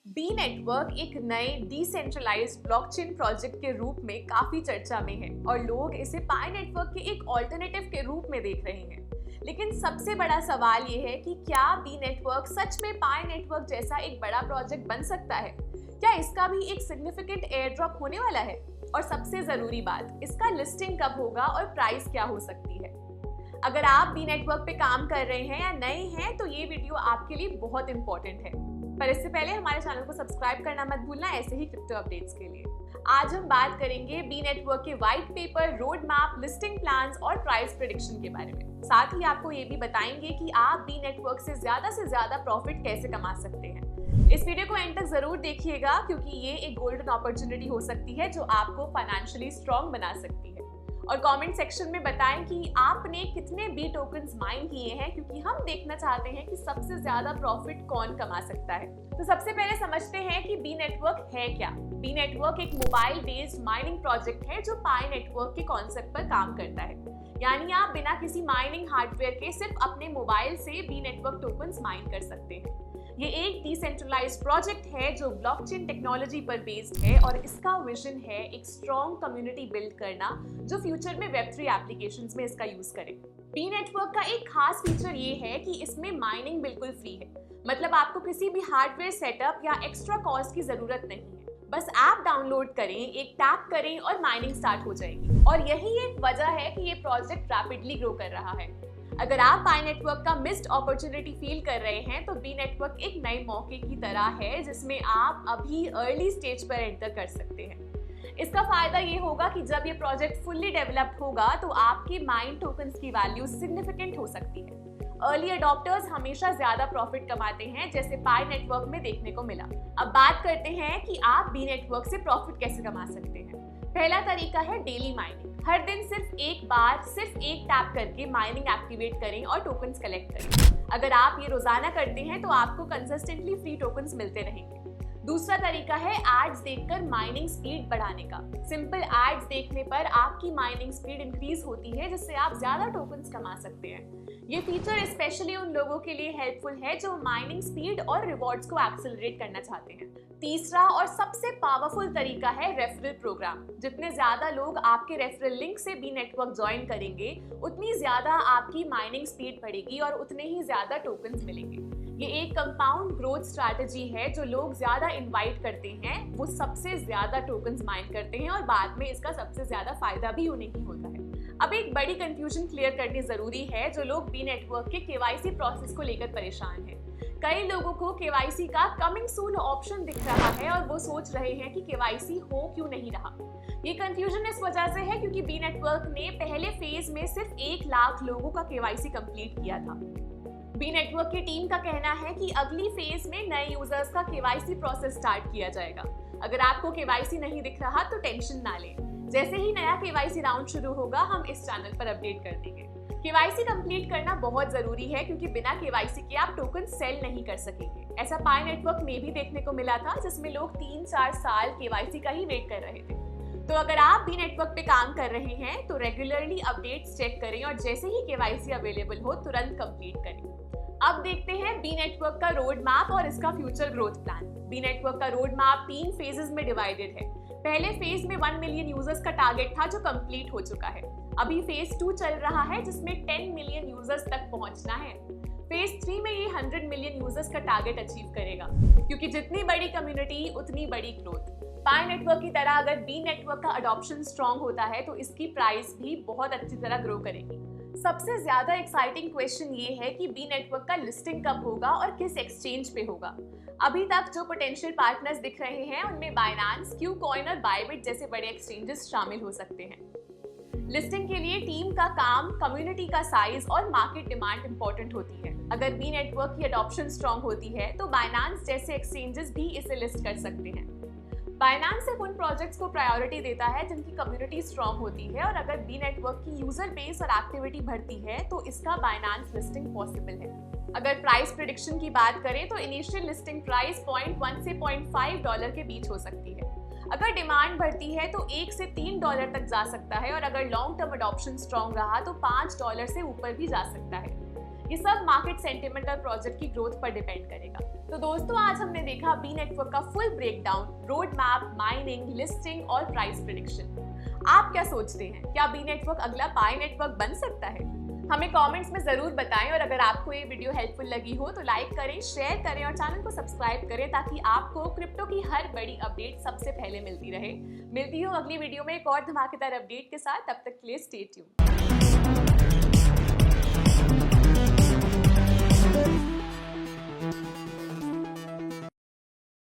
B network एक नए decentralised blockchain project के रूप में काफी चर्चा में है और लोग इसे पाई नेटवर्क के एक ऑल्टरनेटिव के रूप में देख रहे हैं। लेकिन सबसे बड़ा सवाल ये है कि क्या बी नेटवर्क सच में पाई नेटवर्क जैसा एक बड़ा प्रोजेक्ट बन सकता है? क्या इसका भी एक सिग्निफिकेंट एयर ड्रॉप होने वाला है? और सबसे जरूरी बात, इसका लिस्टिंग कब होगा और प्राइस क्या हो सकती है? अगर आप बी नेटवर्क पे काम कर रहे हैं या नए हैं तो ये वीडियो आपके लिए बहुत इंपॉर्टेंट है। पर इससे पहले हमारे चैनल को सब्सक्राइब करना मत भूलना ऐसे ही क्रिप्टो अपडेट्स के लिए। आज हम बात करेंगे बी नेटवर्क के white paper, road map, listing plans और प्राइस प्रेडिक्शन के बारे में। साथ ही आपको ये भी बताएंगे कि आप बी नेटवर्क से ज्यादा प्रॉफिट कैसे कमा सकते हैं। इस वीडियो को एंड तक जरूर देखिएगा क्योंकि ये एक गोल्डन अपॉर्चुनिटी हो सकती है जो आपको फाइनेंशियली स्ट्रॉन्ग बना सकती है। और कमेंट सेक्शन में बताएं कि आपने कितने बी टोकन्स माइन किए हैं, क्योंकि हम देखना चाहते हैं कि सबसे ज्यादा प्रॉफिट कौन कमा सकता है। तो सबसे पहले समझते हैं कि बी नेटवर्क है क्या। बी नेटवर्क एक मोबाइल बेस्ड माइनिंग प्रोजेक्ट है जो पाई नेटवर्क के कॉन्सेप्ट पर काम करता है। यानी आप बिना किसी माइनिंग हार्डवेयर के सिर्फ अपने मोबाइल से बी नेटवर्क टोकन्स माइन कर सकते हैं। ये एक डिसेंट्रलाइज्ड प्रोजेक्ट है जो ब्लॉकचेन टेक्नोलॉजी पर बेस्ड है और इसका विजन है एक स्ट्रॉन्ग कम्युनिटी बिल्ड करना जो फ्यूचर में वेब3 एप्लीकेशंस में इसका यूज करे। बी नेटवर्क का एक खास फीचर ये है कि इसमें माइनिंग बिल्कुल फ्री है। मतलब आपको किसी भी हार्डवेयर सेटअप या एक्स्ट्रा कॉस्ट की जरूरत नहीं है। बस ऐप डाउनलोड करें, एक टैप करें और माइनिंग स्टार्ट हो जाएगी। और यही एक वजह है कि ये प्रोजेक्ट रैपिडली ग्रो कर रहा है। अगर आप पाई नेटवर्क का मिस्ड अपॉर्चुनिटी फील कर रहे हैं तो बी नेटवर्क एक नए मौके की तरह है जिसमें आप अभी अर्ली स्टेज पर एंटर कर सकते हैं। इसका फायदा ये होगा कि जब ये प्रोजेक्ट फुल्ली डेवलप्ड होगा तो आपके माइन टोकन्स की वैल्यू सिग्निफिकेंट हो सकती है। अर्ली अडॉप्टर्स हमेशा ज्यादा प्रॉफिट कमाते हैं, जैसे पाई नेटवर्क में देखने को मिला। अब बात करते हैं कि आप बी नेटवर्क से प्रॉफिट कैसे कमा सकते हैं। पहला तरीका है डेली माइनिंग। हर दिन सिर्फ एक बार, सिर्फ एक टैप करके माइनिंग एक्टिवेट करें और टोकन्स कलेक्ट करें। अगर आप ये रोजाना करते हैं तो आपको कंसिस्टेंटली फ्री टोकन्स मिलते रहेंगे। दूसरा तरीका है एड्स देखकर माइनिंग स्पीड बढ़ाने का। सिंपल एड्स देखने पर आपकी माइनिंग स्पीड इंक्रीज होती है जिससे आप ज्यादा टोकन्स कमा सकते हैं। ये फीचर स्पेशली उन लोगों के लिए हेल्पफुल है जो माइनिंग स्पीड और रिवॉर्ड्स को एक्सेलरेट करना चाहते हैं। तीसरा और सबसे पावरफुल तरीका है रेफरल प्रोग्राम। जितने ज्यादा लोग आपके रेफरल लिंक से बी नेटवर्क ज्वाइन करेंगे उतनी ज्यादा आपकी माइनिंग स्पीड बढ़ेगी और उतने ही ज्यादा टोकन्स मिलेंगे। ये एक कंपाउंड ग्रोथ स्ट्रैटेजी है। जो लोग ज्यादा इनवाइट करते हैं वो सबसे ज्यादा टोकन्स माइन करते हैं और बाद में इसका सबसे ज्यादा फायदा भी उन्हें ही होता है। अब एक बड़ी कंफ्यूजन क्लियर करनी जरूरी है। जो लोग बी नेटवर्क के केवाईसी प्रोसेस को लेकर परेशान हैं। कई लोगों को केवाईसी का कमिंग सून ऑप्शन दिख रहा है और वो सोच रहे हैं कि केवाईसी हो क्यों नहीं रहा। ये कंफ्यूजन इस वजह से है क्योंकि बी नेटवर्क ने पहले फेज में सिर्फ 1 लाख लोगों का केवाईसी कंप्लीट किया था। बी नेटवर्क की टीम का कहना है कि अगली फेज में नए यूजर्स का केवाईसी प्रोसेस स्टार्ट किया जाएगा। अगर आपको केवाईसी नहीं दिख रहा तो टेंशन ना लें। जैसे ही नया केवाईसी राउंड शुरू होगा हम इस चैनल पर अपडेट कर देंगे। केवाईसी कंप्लीट करना बहुत जरूरी है क्योंकि बिना केवाईसी के आप टोकन सेल नहीं कर सकेंगे। ऐसा पाई नेटवर्क में भी देखने को मिला था जिसमें लोग 3-4 साल केवाईसी का ही वेट कर रहे थे। तो अगर आप बी नेटवर्क पे काम कर रहे हैं तो रेगुलरली अपडेट्स चेक करें और जैसे ही केवाईसी अवेलेबल हो तुरंत कंप्लीट करें। अब देखते हैं बी नेटवर्क का रोड मैप और इसका future growth plan. B network का रोड मैप 3 फेजेस में डिवाइडेड है। पहले फेज में 1 मिलियन यूजर्स का टारगेट था जो कंप्लीट हो चुका है। अभी फेज 2 चल रहा है जिसमें 10 मिलियन यूजर्स तक पहुंचना है। फेज 3 में ये 100 मिलियन यूजर्स का टारगेट अचीव करेगा, क्योंकि जितनी बड़ी कम्युनिटी उतनी बड़ी ग्रोथ। पाई नेटवर्क की तरह अगर बी नेटवर्क का अडॉप्शन स्ट्रॉन्ग होता है तो इसकी प्राइस भी बहुत अच्छी तरह ग्रो करेगी। सबसे ज्यादा एक्साइटिंग क्वेश्चन ये है कि बी नेटवर्क का लिस्टिंग कब होगा और किस एक्सचेंज पे होगा। अभी तक जो पोटेंशियल पार्टनर्स दिख रहे हैं उनमें बाइनेंस, क्यूकॉइन और बायबिट जैसे बड़े एक्सचेंजेस शामिल हो सकते हैं। लिस्टिंग के लिए टीम का काम, कम्युनिटी का साइज और मार्केट डिमांड इंपॉर्टेंट होती है। अगर बी नेटवर्क की अडॉप्शन स्ट्रॉन्ग होती है तो बाइनेंस जैसे एक्सचेंजेस भी इसे लिस्ट कर सकते हैं। बाइनेंस सिर्फ उन प्रोजेक्ट्स को प्रायोरिटी देता है जिनकी कम्युनिटी स्ट्रॉन्ग होती है और अगर बी नेटवर्क की यूजर बेस और एक्टिविटी बढ़ती है तो इसका बाइनेंस लिस्टिंग पॉसिबल है। अगर प्राइस प्रेडिक्शन की बात करें तो इनिशियल लिस्टिंग प्राइस $0.1 से $0.5 के बीच हो सकती है। अगर डिमांड बढ़ती है तो $1 से $3 तक जा सकता है और अगर लॉन्ग टर्म अडॉप्शन स्ट्रॉन्ग रहा तो $5 से ऊपर भी जा सकता है। ये सब मार्केट सेंटिमेंट और प्रोजेक्ट की ग्रोथ पर डिपेंड करेगा। तो दोस्तों, आज हमने देखा बी नेटवर्क का full breakdown, road map, mining, listing और प्राइस प्रेडिक्शन। आप क्या सोचते हैं, क्या बी नेटवर्क अगला पाई नेटवर्क बन सकता है? हमें कमेंट्स में जरूर बताएं और अगर आपको ये वीडियो हेल्पफुल लगी हो तो लाइक करें, शेयर करें और चैनल को सब्सक्राइब करें ताकि आपको क्रिप्टो की हर बड़ी अपडेट सबसे पहले मिलती रहे। मिलती हूँ अगली वीडियो में एक और धमाकेदार अपडेट के साथ। तब तक के लिए स्टे ट्यून्ड।